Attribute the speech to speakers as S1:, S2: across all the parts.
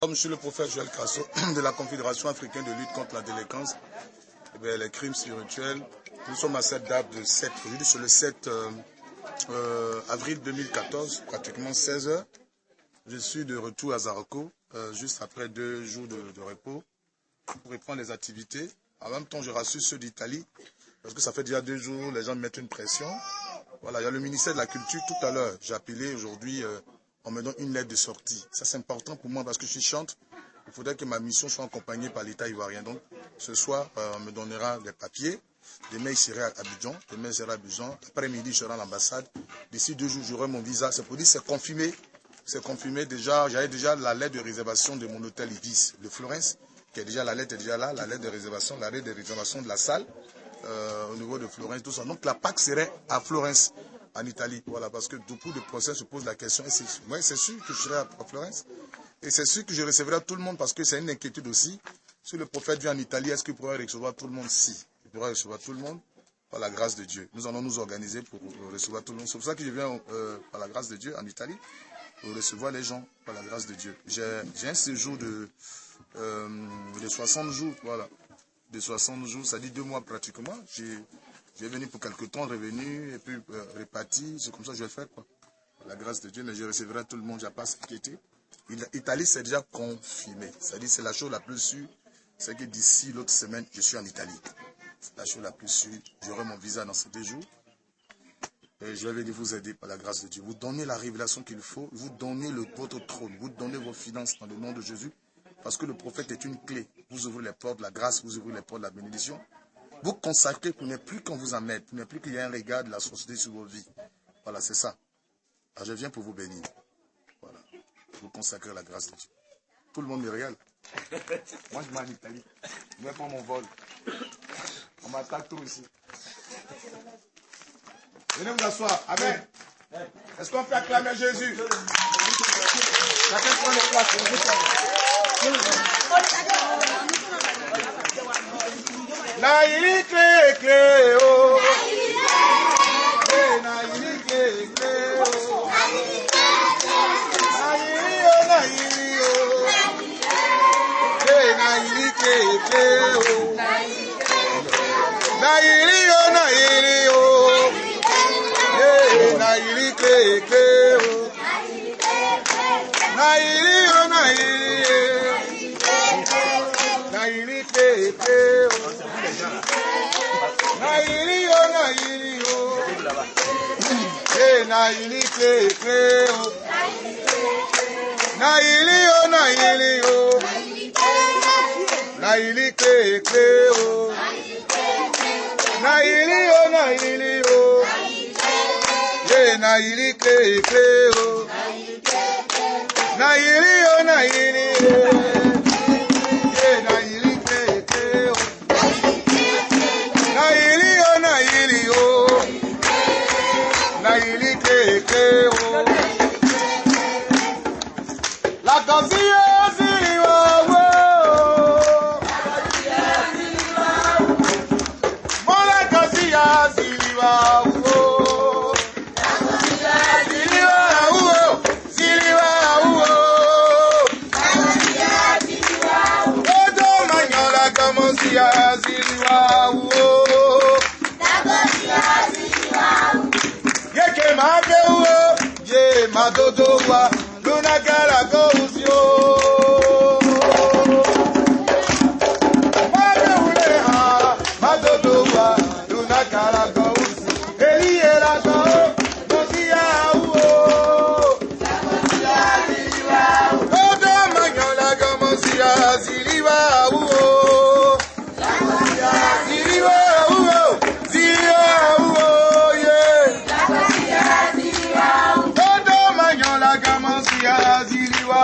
S1: Comme je suis le prophète Joël Crasso de la Confédération africaine de lutte contre la délinquance, et les crimes spirituels, nous sommes à cette date de 7, aujourd'hui c'est le 7 avril 2014, pratiquement 16 h. Je suis de retour à Zaroko, juste après 2 jours de repos, pour reprendre les activités. En même temps, je rassure ceux d'Italie, parce que ça fait déjà 2 jours, les gens me mettent une pression. Voilà, il y a le ministère de la Culture tout à l'heure. J'ai appelé aujourd'hui, on me donne une lettre de sortie. Ça, c'est important pour moi parce que je suis chante. Il faudrait que ma mission soit accompagnée par l'État ivoirien. Donc, ce soir, on me donnera des papiers. Demain, il serait à Abidjan. Demain, il serait à Abidjan. Après-midi, je serai à l'ambassade. D'ici 2 jours, j'aurai mon visa. C'est pour dire, c'est confirmé. C'est confirmé déjà. J'avais déjà la lettre de réservation de mon hôtel Ibis de Florence, qui est déjà, la lettre est déjà là. La lettre de réservation, la lettre de réservation de la salle. Au niveau de Florence, tout ça. Donc la PAC serait à Florence, en Italie. Voilà, parce que beaucoup de procès se posent la question. Moi, c'est sûr que je serai à Florence. Et c'est sûr que je recevrai tout le monde parce que c'est une inquiétude aussi. Si le prophète vient en Italie, est-ce qu'il pourra recevoir tout le monde? Si, il pourra recevoir tout le monde par la grâce de Dieu. Nous allons nous organiser pour recevoir tout le monde. C'est pour ça que je viens par la grâce de Dieu en Italie, pour recevoir les gens par la grâce de Dieu. J'ai un séjour de 60 jours, voilà. De 60 jours, ça dit 2 mois pratiquement. J'ai venu pour quelque temps, revenu, et puis reparti. C'est comme ça que je vais faire, quoi. Par la grâce de Dieu, mais je recevrai tout le monde, je n'ai pas à s'inquiéter. L'Italie, c'est déjà confirmé. C'est-à-dire, c'est la chose la plus sûre. C'est que d'ici l'autre semaine, je suis en Italie. C'est la chose la plus sûre. J'aurai mon visa dans ces 2 jours. Et je vais venir vous aider par la grâce de Dieu. Vous donnez la révélation qu'il faut. Vous donnez votre trône. Vous donnez vos finances dans le nom de Jésus. Parce que le prophète est une clé. Vous ouvrez les portes de la grâce, vous ouvrez les portes de la bénédiction. Vous consacrez pour ne plus qu'on vous en mette, pour ne plus qu'il y ait un regard de la société sur vos vies. Voilà, c'est ça. Alors je viens pour vous bénir. Voilà. Vous consacrez la grâce de Dieu. Tout le monde me regarde. Moi, je vais en Italie. Je vais prendre mon vol. On m'attaque tout ici. Venez vous asseoir. Amen. Est-ce qu'on peut acclamer Jésus? Chacun prend les places. Naïli clé clé oh. Naïli clé clé oh. Naïli oh naïli oh. Naïli clé clé oh. Naïli oh naïli oh. Naïli clé clé oh. Naïli oh naïli Naïli clé clé oh. Naïli oh naïli oh. Naïli clé clé oh. Naïli oh naïli oh. Naïli clé clé oh. Naïli oh naïli oh. Naïli clé clé oh. Naïli oh naïli Naïli clé clé oh. Naïli oh naïli oh. Naïli clé clé oh. La canzia ziliwa oh. Mon la canzia ziliwa oh. Ziliwa oh. Ziliwa oh. Odo manyola kamonzia ziliwa oh. Yeke mabe oh. Ye madodo wa luna gara go usio. Mabe ule ha madodo wa luna gara go usi. Eli era go monzia oh. Odo manyola kamonzia ziliwa oh. Ziliwa oh. Ziliwa oh yeah. Odo manyola kamonzia ziliwa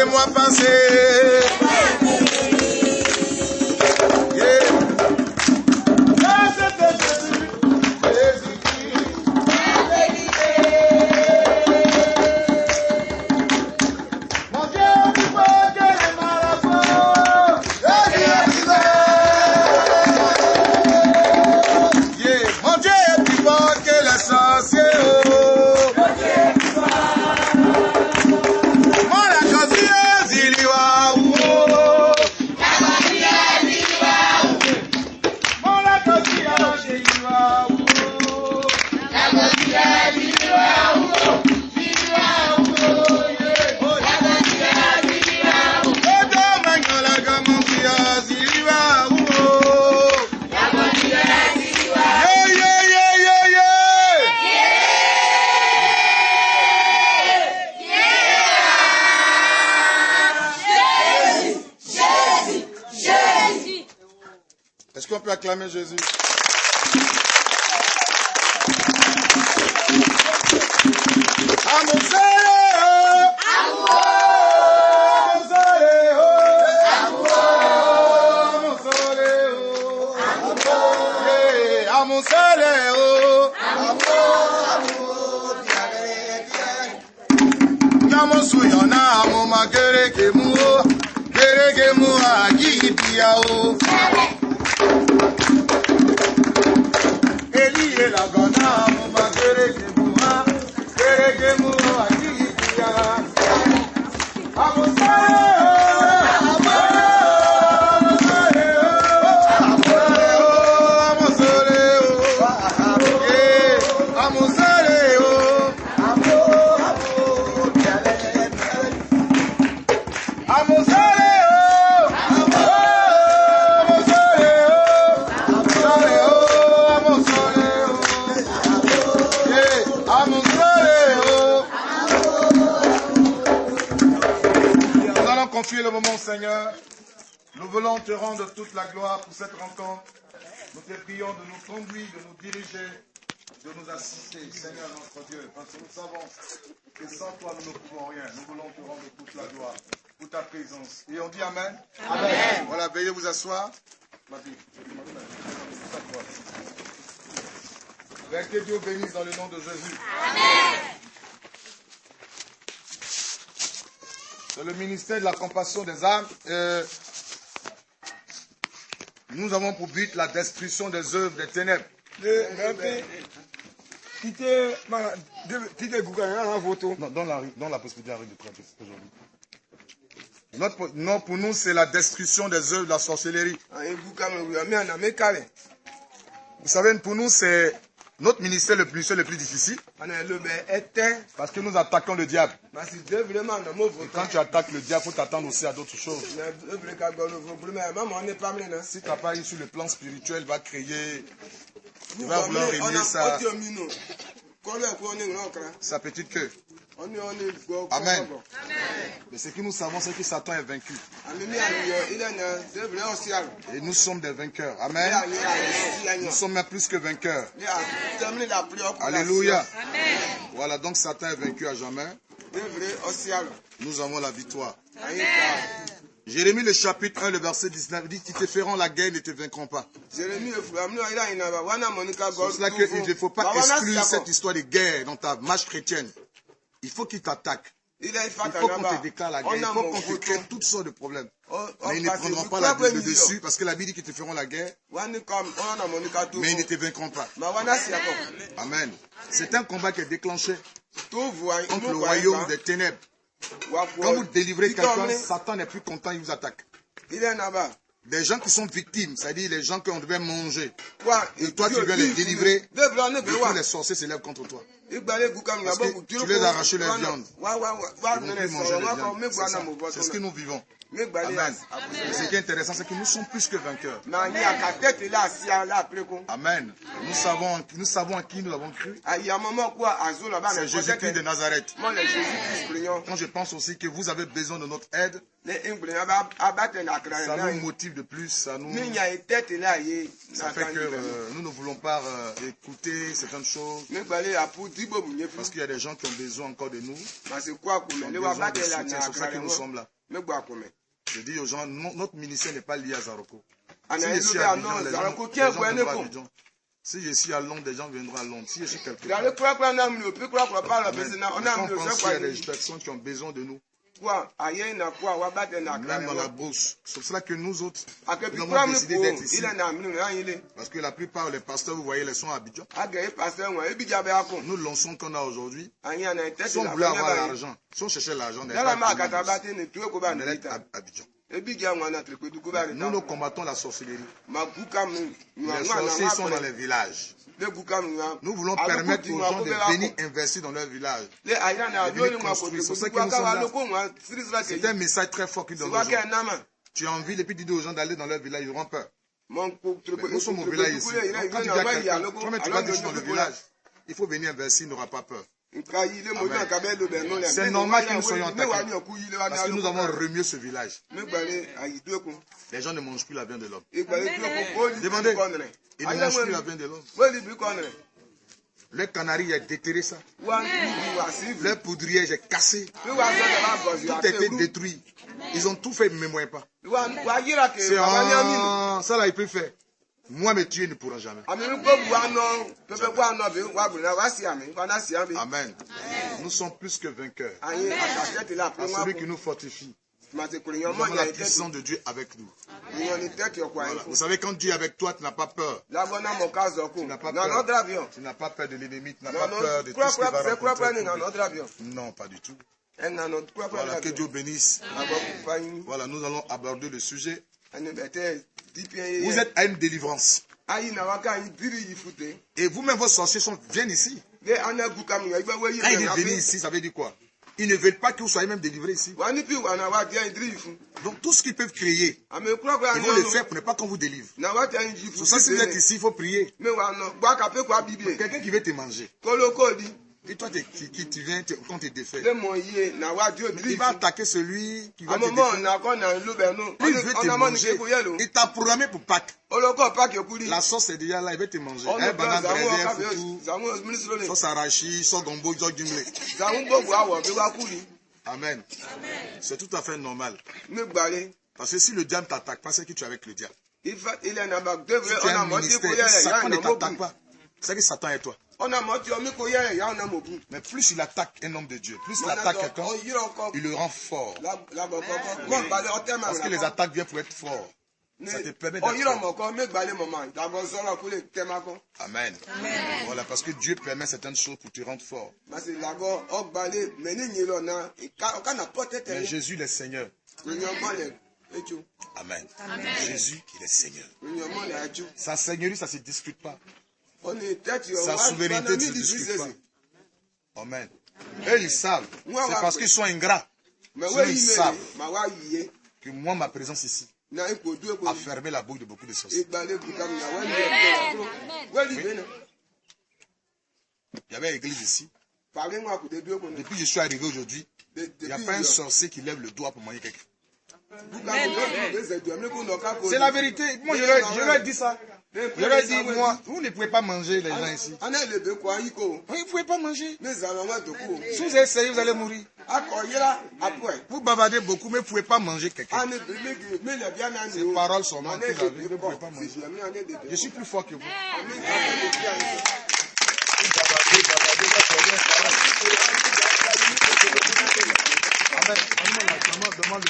S1: laissez-moi passer. Yeah. Est-ce qu'on peut acclamer Jésus? Le moment, Seigneur, nous voulons te rendre toute la gloire pour cette rencontre. Nous te prions de nous conduire, de nous diriger, de nous assister, Seigneur notre Dieu, parce que nous savons que sans toi nous ne pouvons rien. Nous voulons te rendre toute la gloire pour ta présence. Et on dit Amen. Amen. Voilà, veuillez vous asseoir. Que Dieu bénisse dans le nom de Jésus. Amen. C'est le ministère de la compassion des âmes. Nous avons pour but la destruction des œuvres des ténèbres. Non, dans la possibilité de prêcher aujourd'hui. Non, pour nous, c'est la destruction des œuvres de la sorcellerie. Vous savez, pour nous, c'est notre ministère le plus difficile. Parce que nous attaquons le diable. Et quand tu attaques le diable, il faut t'attendre aussi à d'autres choses. Si tu n'as pas eu sur le plan spirituel, va créer, tu vas vouloir régler sa petite queue. Amen. Mais ce que nous savons, c'est que Satan est vaincu. Et nous sommes des vainqueurs. Amen. Nous sommes même plus que vainqueurs. Alléluia. Voilà, donc Satan est vaincu à jamais. Nous avons la victoire. Jérémie le chapitre 1, le verset 19 dit qu'ils te feront la guerre et ne te vaincront pas. C'est pour cela qu'il ne faut pas exclure cette histoire de guerre dans ta marche chrétienne. Il faut qu'ils t'attaquent. Il faut qu'on te déclare la guerre. Il faut qu'on te crée toutes sortes de problèmes. Mais ils ne prendront pas le dessus parce que la Bible dit qu'ils te feront la guerre. Mais ils ne te vaincront pas. Amen. C'est un combat qui est déclenché contre le royaume des ténèbres. Quand vous délivrez quelqu'un, Satan n'est plus content, il vous attaque. Des gens qui sont victimes, c'est-à-dire les gens qu'on devait manger. Et toi, tu viens les délivrer. Et tous les sorciers s'élèvent contre toi. Parce que tu les as arraché leur viande. Ils vont plus manger les viandes. C'est ce que nous vivons. Amen. Et ce qui est intéressant, c'est que nous sommes plus que vainqueurs. Amen. Nous savons en qui nous avons cru. C'est Jésus-Christ de Nazareth. Quand je pense aussi que vous avez besoin de notre aide, ça nous motive de plus. Ça fait que nous ne voulons pas écouter certaines choses. Parce qu'il y a des gens qui ont besoin encore de nous. Qui ont besoin de soutien. C'est pour ça que nous sommes là. Je dis aux gens, notre ministère n'est pas lié à Zaroko. Si je suis à Abidjan, les gens viendront à Abidjan. Si je suis à Londres, des gens viendront à Londres. Si je suis quelque part. Quand on pense qu'il y a des personnes qui ont besoin de nous. Même dans la bourse. C'est pour cela que nous autres, nous avons décidé d'être ici. Parce que la plupart des pasteurs, vous voyez, ils sont à Abidjan. Nous lançons qu'on a aujourd'hui. Si on voulait avoir l'argent, si on cherchait l'argent, on n'est pas à Abidjan. Nous combattons la sorcellerie. Les sorciers sont dans les villages. Nous voulons permettre aux gens de venir investir dans leur village. De venir construire. C'est ça que nous sommes là. C'est un message très fort qu'ils donnent aux gens. Tu as envie, depuis dire aux gens d'aller dans leur village, ils auront peur. Mais nous sommes au village ici. Donc, quand tu dis à quelqu'un, tu vas dire dans le village, il faut venir investir, il n'aura pas peur. C'est normal que nous soyons attaqués. Parce que nous avons remué ce village. Les gens ne mangent plus la viande de l'homme. Demandez. Ils ne mangent plus la viande de l'homme. Le canari a déterré ça. Le poudrier, j'ai cassé. Tout a été détruit. Ils ont tout fait, mais moi pas. C'est ça là, il peut faire. Moi, me tuer ne pourra jamais. Amen. Nous sommes plus que vainqueurs. À celui qui nous fortifie. Nous avons la puissance de Dieu avec nous. Voilà. Vous savez, quand Dieu est avec toi, tu n'as pas peur. Tu n'as pas peur. Tu n'as pas peur de l'ennemi. Tu n'as pas peur de tout ce qui va rencontrer. Non, pas du tout. Voilà, que Dieu bénisse. Voilà, nous allons aborder le sujet. Vous êtes à une délivrance. Et vous-même, vos sorciers viennent ici. Quand ils viennent ici, ça veut dire quoi? Ils ne veulent pas que vous soyez même délivrés ici. Donc tout ce qu'ils peuvent créer, ils vont le faire pour ne pas qu'on vous délivre. Pour ça, si vous êtes ici, il faut prier. Quelqu'un qui veut te manger. Et toi, qui tu viens, quand tu es défait, il va attaquer celui qui va te défaire. Il veut te manger. Il t'a programmé pour Pâques. La sauce est déjà là, il veut te manger. Un banane braisé, foutou, sauce arachide, sauce gombo, sauce gimlet. Amen. C'est tout à fait normal. Parce que si le diable ne t'attaque pas, c'est que tu es avec le diable. Si tu as un ministère, Satan ne t'attaque pas. C'est que Satan est toi. Mais plus il attaque un homme de Dieu, plus il attaque quelqu'un, il le rend fort. Parce que les attaques viennent pour être fort. Ça te permet d'être fort. Amen. Voilà, parce que Dieu permet certaines choses pour te rendre fort. Mais Jésus, il est Seigneur. Amen. Jésus, il est Seigneur. Sa seigneurie, ça ne se discute pas. Sa souveraineté ne se discute pas. Amen. Eux, ils savent. C'est parce qu'ils sont ingrats. Ils savent que moi, ma présence ici a fermé la bouche de beaucoup de sorciers. Il y avait une église ici. Depuis que je suis arrivé aujourd'hui, il n'y a pas un sorcier qui lève le doigt pour manger quelqu'un. C'est la vérité. Moi, je leur ai dit ça. Je leur ai dit, moi, vous ne pouvez pas manger les gens ici. Vous ne pouvez pas manger. Si vous essayez, vous allez mourir. Vous bavardez beaucoup, mais vous ne pouvez pas manger quelqu'un. Ces paroles sont mortes. Vous ne pouvez pas manger. Je suis plus fort que vous. Amen. Demande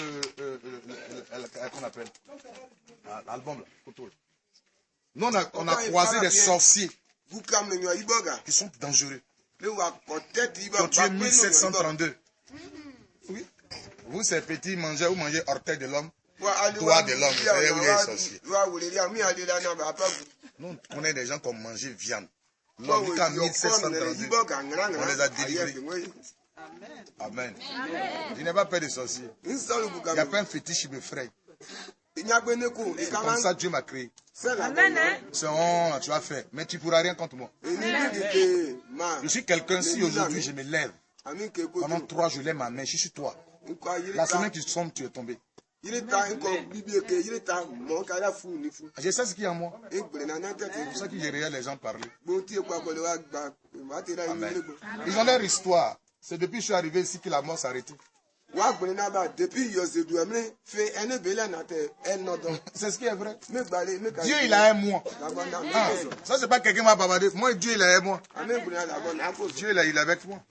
S1: qu'on appelle l'album là. Nous, on a croisé des sorciers qui sont dangereux. Qui ont tué 1732. Oui. Vous, ces petits mangeurs, vous mangez orteil de l'homme, doigt de l'homme. Vous savez, vous êtes sorciers. Nous, on connaît des gens qui ont mangé viande. L'homme, jusqu'en 1732, on les a délivrés. Amen. Je n'ai pas peur des sorciers. Il n'y a pas un fétiche qui me fraye. C'est comme ça que Dieu m'a créé. Amen. C'est honte, tu vas faire. Mais tu ne pourras rien contre moi. Je suis quelqu'un, si aujourd'hui je me lève, pendant 3 jours je lève ma main, je suis toi. La semaine qui tombe, tu es tombé. Je sais ce qu'il y a en moi. C'est pour ça que je regarde les gens parler. Amen. Ils ont leur histoire. C'est depuis que je suis arrivé ici que la mort s'est arrêtée. C'est ce qui est vrai. Dieu, il a un moi. Ah, ça, c'est pas quelqu'un m'a babadé. Moi, Dieu, il a un moi. Dieu, il est avec moi.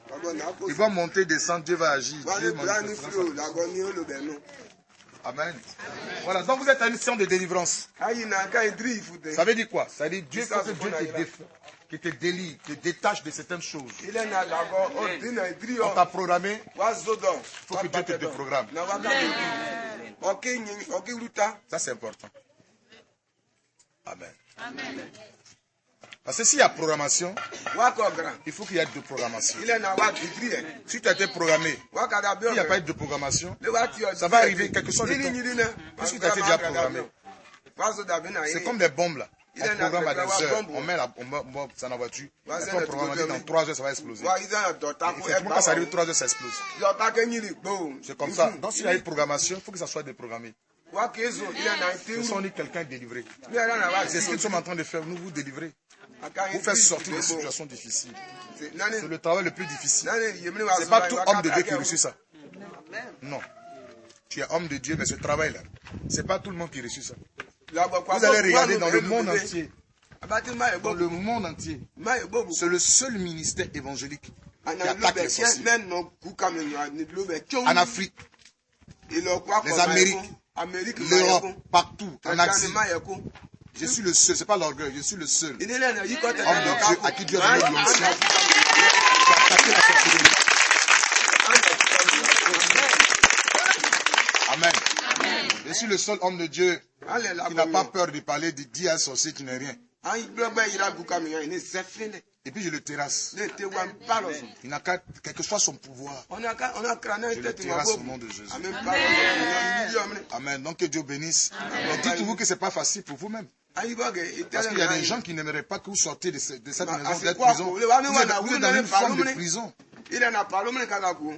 S1: Il va monter, descendre, Dieu va agir. Dieu Amen. Voilà, donc vous êtes à une mission de délivrance. Ça veut dire quoi? Ça veut dire Dieu, quand Dieu te défend, qui te délivre, te détache de certaines choses. On t'a programmé, il faut que Dieu te déprogramme. Ça, c'est important. Amen. Parce que s'il y a programmation, il faut qu'il y ait de programmation. Si tu as été programmé, il n'y a pas eu de programmation, ça va arriver quelque chose de temps. Puisque tu as été déjà programmé. C'est comme des bombes là. On programme à des heures, on met ça dans la voiture, on programme dans 3 heures, ça va exploser. Effectivement, quand ça arrive 3 heures, ça explose. C'est comme ça. Donc s'il y a une programmation, il faut que ça soit déprogrammé. Ce sont quelqu'un délivré. C'est ce que nous sommes en train de faire, nous vous délivrer. Vous faire sortir des situations difficiles. C'est le travail le plus difficile. Ce n'est pas tout homme de Dieu qui reçoit ça. Non. Tu es homme de Dieu, mais ce travail-là, ce n'est pas tout le monde qui reçoit ça. Vous allez regarder dans le monde entier. Dans le monde entier. C'est le seul ministère évangélique qui attaque les sorciers. En Afrique, les Amériques, l'Europe, partout, en Asie. Je suis le seul, ce n'est pas l'orgueil, je suis le seul homme de Dieu à qui Dieu a donné l'onction qui a attaqué la sorcellerie. Amen. Je suis le seul homme de Dieu qui n'a pas peur de parler, de dire à un sorcier qui n'est rien. Et puis je le terrasse. Il n'a qu'à, quel que soit son pouvoir, je le terrasse au nom de Jésus. Amen. Donc que Dieu bénisse. Mais dites-vous que ce n'est pas facile pour vous-même. Parce qu'il y a des gens qui n'aimeraient pas que vous sortiez de cette maison, de cette prison. Vous êtes dans une forme de prison.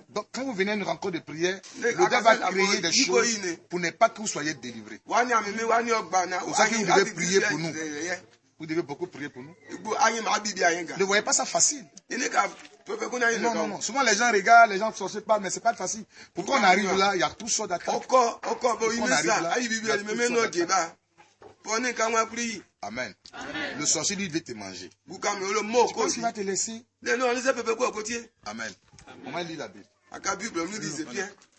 S1: Donc quand vous venez à une rencontre de prière, le diable va créer des choses pour ne pas que vous soyez délivrés. C'est pour ça que vous devez prier pour nous. Vous devez beaucoup prier pour nous. Ne voyez pas ça facile. Non, non, non. Souvent les gens regardent, les gens ne sortent pas, mais ce n'est pas facile. Pourquoi on arrive là, il y a tout ça d'attaque. Pourquoi on arrive là, il y a tout ça d'attaque. Amen. Le sorcier lui veut te manger. Tu penses qu'il va te laisser? Amen. On va lire la Bible.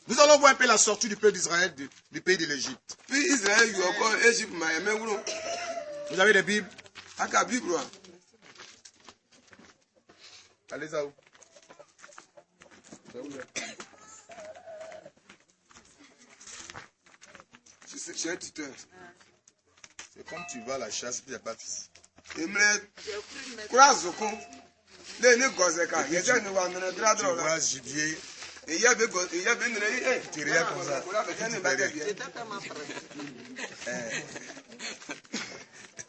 S1: Nous allons voir un peu la sortie du peuple d'Israël du pays de l'Égypte. Vous avez des Bibles? Allez à où? C'est comme tu vas à la chasse, puis il n'y a pas de fils. Tu vois gibier. Tu regardes comme ça.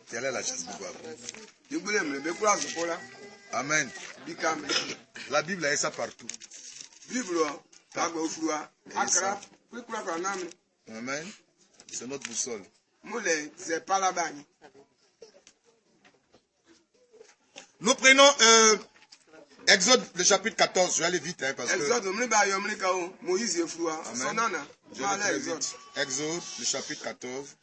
S1: Tu allais à la chasse pour quoi? Amen. La Bible a ça partout. Amen. C'est notre boussole. Nous prenons Exode, le chapitre 14. Je vais aller vite parce que... Amen. Exode, le chapitre 14.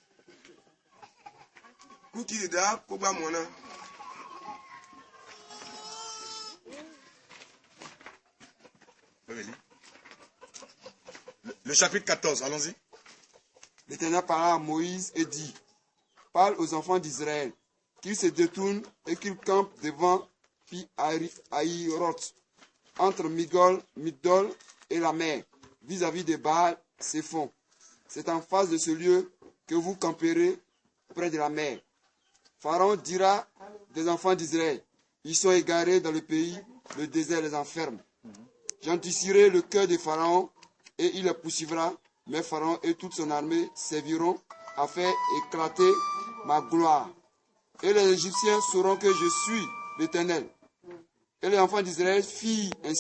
S1: Le chapitre 14, allons-y.
S2: L'Éternel parla à Moïse et dit, parle aux enfants d'Israël, qu'ils se détournent et qu'ils campent devant Pi-Hahiroth, entre Migdol et la mer, vis-à-vis de Baal, Séphon. C'est en face de ce lieu que vous camperez près de la mer. Pharaon dira des enfants d'Israël, ils sont égarés dans le pays, le désert les enferme. J'endurcirai le cœur de Pharaon et il les poursuivra, mais Pharaon et toute son armée serviront à faire éclater ma gloire. Et les Égyptiens sauront que je suis l'Éternel. Et les enfants d'Israël firent ainsi.